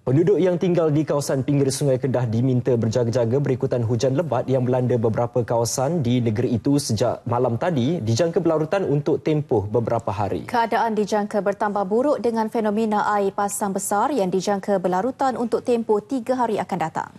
Penduduk yang tinggal di kawasan pinggir Sungai Kedah diminta berjaga-jaga berikutan hujan lebat yang melanda beberapa kawasan di negeri itu sejak malam tadi dijangka berlarutan untuk tempoh beberapa hari. Keadaan dijangka bertambah buruk dengan fenomena air pasang besar yang dijangka berlarutan untuk tempoh 3 hari akan datang.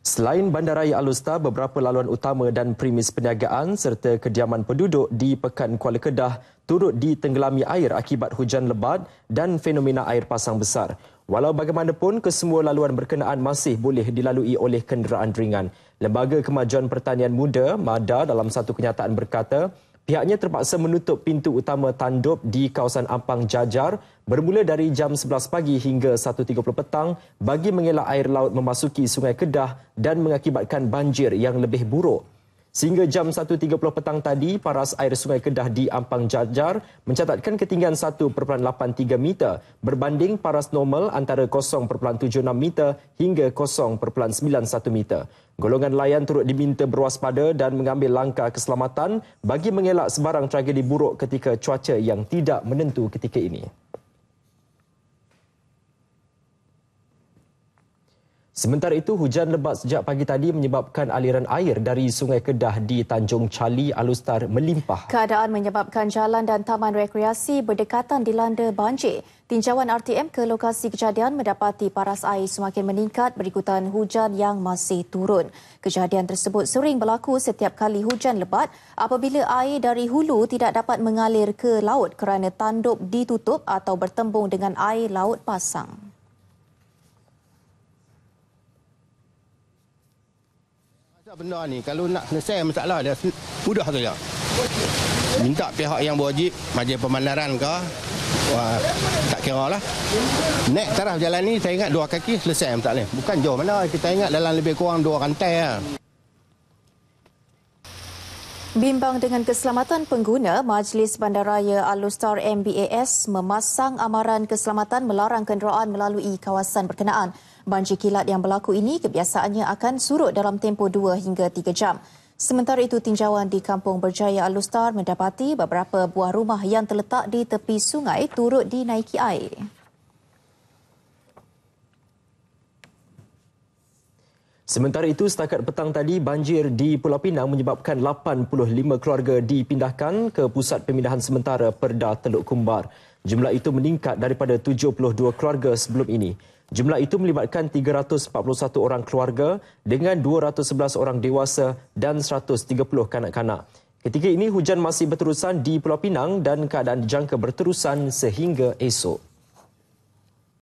Selain Bandaraya Alor, beberapa laluan utama dan premis perniagaan serta kediaman penduduk di Pekan Kuala Kedah turut ditenggelami air akibat hujan lebat dan fenomena air pasang besar. Walau bagaimanapun, kesemua laluan berkenaan masih boleh dilalui oleh kenderaan ringan. Lembaga Kemajuan Pertanian Muda, MADA, dalam satu kenyataan berkata, pihaknya terpaksa menutup pintu utama Tandup di kawasan Ampang Jajar bermula dari jam 11 pagi hingga 1.30 petang bagi mengelak air laut memasuki Sungai Kedah dan mengakibatkan banjir yang lebih buruk. Sehingga jam 1.30 petang tadi, paras air Sungai Kedah di Ampang Jajar mencatatkan ketinggian 1.83 meter berbanding paras normal antara 0.76 meter hingga 0.91 meter. Golongan nelayan turut diminta berwaspada dan mengambil langkah keselamatan bagi mengelak sebarang tragedi buruk ketika cuaca yang tidak menentu ketika ini. Sementara itu, hujan lebat sejak pagi tadi menyebabkan aliran air dari Sungai Kedah di Tanjung Cali, Alor melimpah. Keadaan menyebabkan jalan dan taman rekreasi berdekatan dilanda banjir. Tinjauan RTM ke lokasi kejadian mendapati paras air semakin meningkat berikutan hujan yang masih turun. Kejadian tersebut sering berlaku setiap kali hujan lebat apabila air dari hulu tidak dapat mengalir ke laut kerana tanduk ditutup atau bertembung dengan air laut pasang. Benda ni kalau nak selesai masalah dia mudah saja. Minta pihak yang berwajib, majlis pemandaran ke, tak kira lah. Naik taraf jalan ni saya ingat 2 kaki selesai masalah ni. Bukan jauh mana, kita ingat dalam lebih kurang 2 rantai lah. Bimbang dengan keselamatan pengguna, Majlis Bandaraya Alor MBAS memasang amaran keselamatan melarang kenderaan melalui kawasan berkenaan. Banjir kilat yang berlaku ini kebiasaannya akan surut dalam tempoh 2 hingga 3 jam. Sementara itu, tinjauan di Kampung Berjaya Alor mendapati beberapa buah rumah yang terletak di tepi sungai turut dinaiki air. Sementara itu, setakat petang tadi, banjir di Pulau Pinang menyebabkan 85 keluarga dipindahkan ke Pusat Pemindahan Sementara Perda Teluk Kumbar. Jumlah itu meningkat daripada 72 keluarga sebelum ini. Jumlah itu melibatkan 341 orang keluarga dengan 211 orang dewasa dan 130 kanak-kanak. Ketika ini, hujan masih berterusan di Pulau Pinang dan keadaan dijangka berterusan sehingga esok.